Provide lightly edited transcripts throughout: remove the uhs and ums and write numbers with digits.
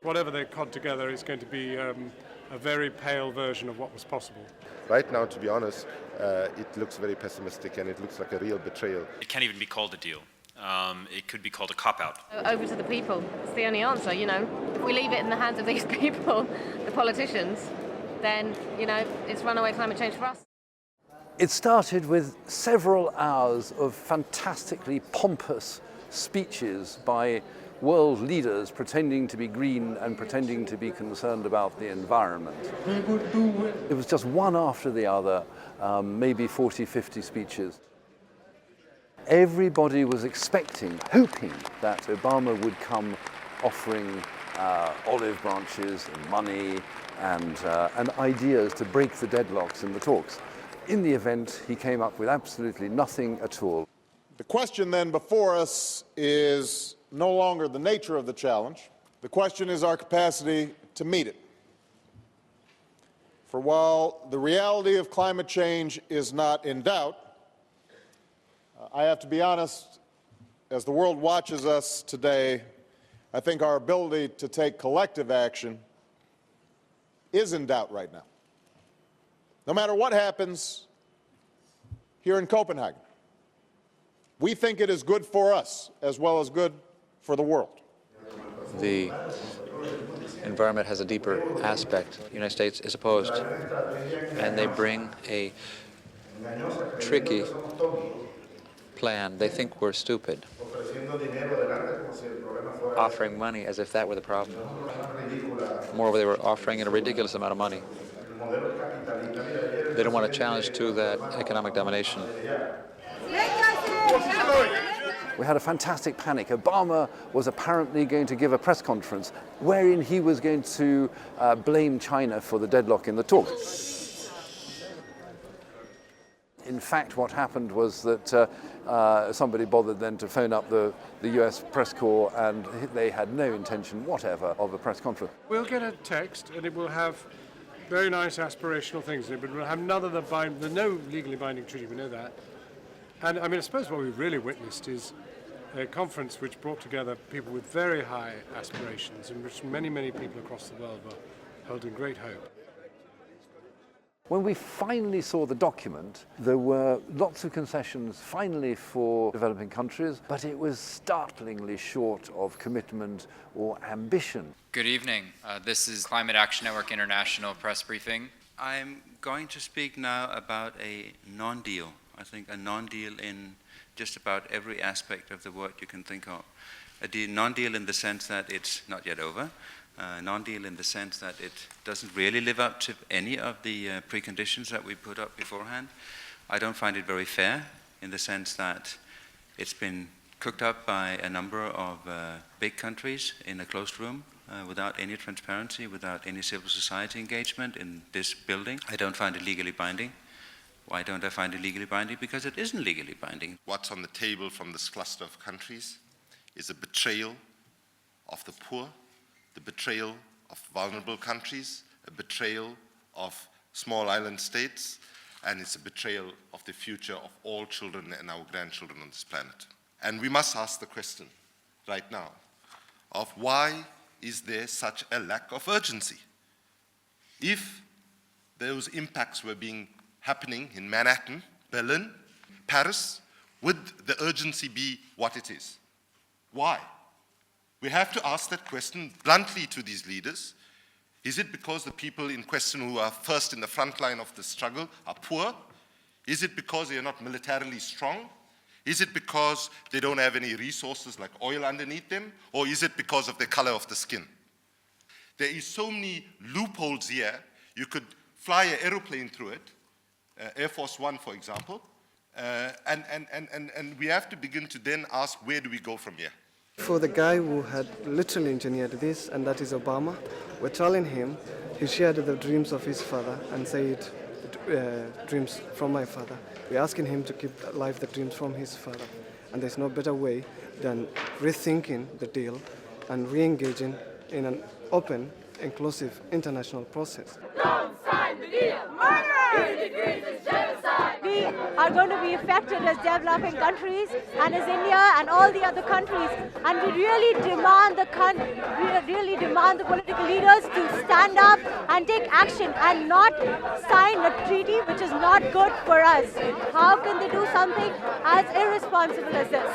Whatever they cod together is going to be a very pale version of what was possible. Right now, to be honest, it looks very pessimistic and it looks like a real betrayal. It can't even be called a deal. It could be called a cop-out. Over to the people. It's the only answer, you know. If we leave it in the hands of these people, the politicians, then, you know, it's runaway climate change for us. It started with several hours of fantastically pompous speeches by world leaders pretending to be green and pretending to be concerned about the environment. It was just one after the other, maybe 40, 50 speeches. Everybody was expecting, hoping that Obama would come offering olive branches and money and ideas to break the deadlocks in the talks. In the event, he came up with absolutely nothing at all. The question then before us is no longer the nature of the challenge. The question is our capacity to meet it. For while the reality of climate change is not in doubt, I have to be honest, as the world watches us today, I think our ability to take collective action is in doubt right now. No matter what happens here in Copenhagen, we think it is good for us as well as good for the world. The environment has a deeper aspect. The United States is opposed, and they bring a tricky plan. They think we're stupid, offering money as if that were the problem. Moreover, they were offering in a ridiculous amount of money. They don't want a challenge to that economic domination. We had a fantastic panic. Obama was apparently going to give a press conference wherein he was going to blame China for the deadlock in the talks. In fact, what happened was that somebody bothered then to phone up the US press corps, and they had no intention whatever of a press conference. We'll get a text and it will have very nice aspirational things in it, but we'll have none of the no legally binding treaty, we know that. And I mean, I suppose what we've really witnessed is a conference which brought together people with very high aspirations, in which many, many people across the world were held in great hope. When we finally saw the document, there were lots of concessions finally for developing countries, but it was startlingly short of commitment or ambition. Good evening. This is Climate Action Network International press briefing. I'm going to speak now about a non-deal. I think a non-deal in just about every aspect of the work you can think of. A non-deal in the sense that it's not yet over. Non-deal in the sense that it doesn't really live up to any of the preconditions that we put up beforehand. I don't find it very fair in the sense that it's been cooked up by a number of big countries in a closed room without any transparency, without any civil society engagement in this building. I don't find it legally binding. Why don't I find it legally binding? Because it isn't legally binding. What's on the table from this cluster of countries is a betrayal of the poor, the betrayal of vulnerable countries, a betrayal of small island states, and it's a betrayal of the future of all children and our grandchildren on this planet. And we must ask the question right now of why is there such a lack of urgency? If those impacts were happening in Manhattan, Berlin, Paris, would the urgency be what it is? Why? We have to ask that question bluntly to these leaders. Is it because the people in question who are first in the front line of the struggle are poor? Is it because they are not militarily strong? Is it because they don't have any resources like oil underneath them? Or is it because of the color of the skin? There is so many loopholes here. You could fly an aeroplane through it, Air Force One, for example, and we have to begin to then ask, where do we go from here? For the guy who had literally engineered this, and that is Obama, we're telling him he shared the dreams of his father and said, dreams from my father. We're asking him to keep alive the dreams from his father. And there's no better way than rethinking the deal and re-engaging in an open, inclusive international process. Don't sign the deal! Murder! 2 degrees is genocide! we are going to be affected as developing countries and as India and all the other countries. And we really demand the political leaders to stand up and take action and not sign a treaty which is not good for us. How can they do something as irresponsible as this?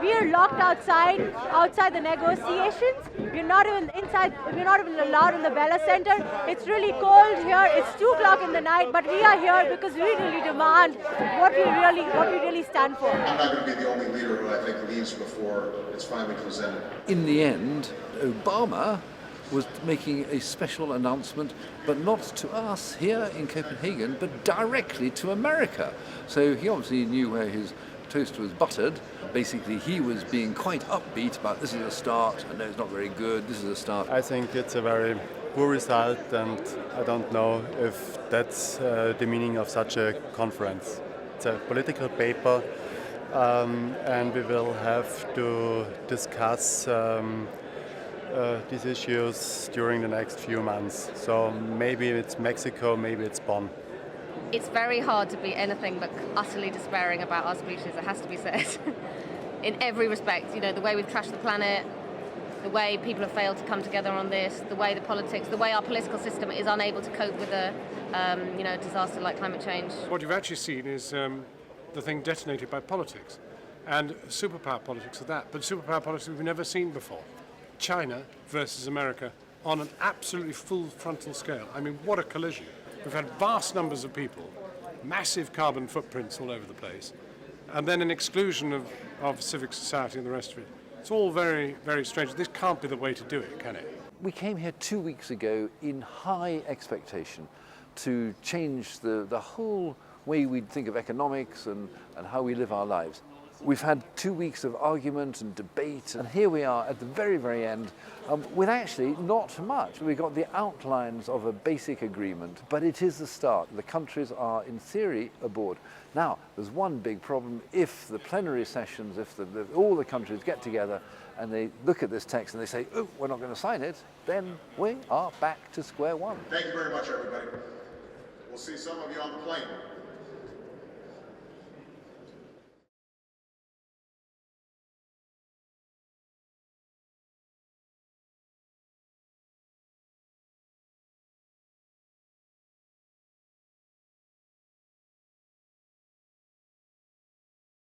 We are locked outside the negotiations. We're not even inside, we're not even allowed in the Bella Center. It's really cold here, it's 2 o'clock in the night, but we are here because we really demand what we really stand for. I'm not going to be the only leader who I think leaves before it's finally presented. In the end, Obama was making a special announcement, but not to us here in Copenhagen, but directly to America. So he obviously knew where his toast was buttered. Basically, he was being quite upbeat about this is a start, I know it's not very good, this is a start. I think it's a very poor result, and I don't know if that's the meaning of such a conference. It's a political paper, and we will have to discuss these issues during the next few months. So maybe it's Mexico, maybe it's Bonn. It's very hard to be anything but utterly despairing about our species, it has to be said. In every respect, you know, the way we've trashed the planet, the way people have failed to come together on this, the way the way our political system is unable to cope with a disaster like climate change. What you've actually seen is the thing detonated by politics, and superpower politics at that, but superpower politics we've never seen before. China versus America on an absolutely full frontal scale. I mean, what a collision. We've had vast numbers of people, massive carbon footprints all over the place, and then an exclusion of civic society and the rest of it. It's all very, very strange. This can't be the way to do it, can it? We came here 2 weeks ago in high expectation to change the whole way we think of economics and how we live our lives. We've had 2 weeks of argument and debate, and here we are at the very, very end with actually not much. We've got the outlines of a basic agreement, but it is the start. The countries are, in theory, aboard. Now, there's one big problem. If the plenary sessions, if all the countries get together and they look at this text and they say, oh, we're not going to sign it, then we are back to square one. Thank you very much, everybody. We'll see some of you on the plane.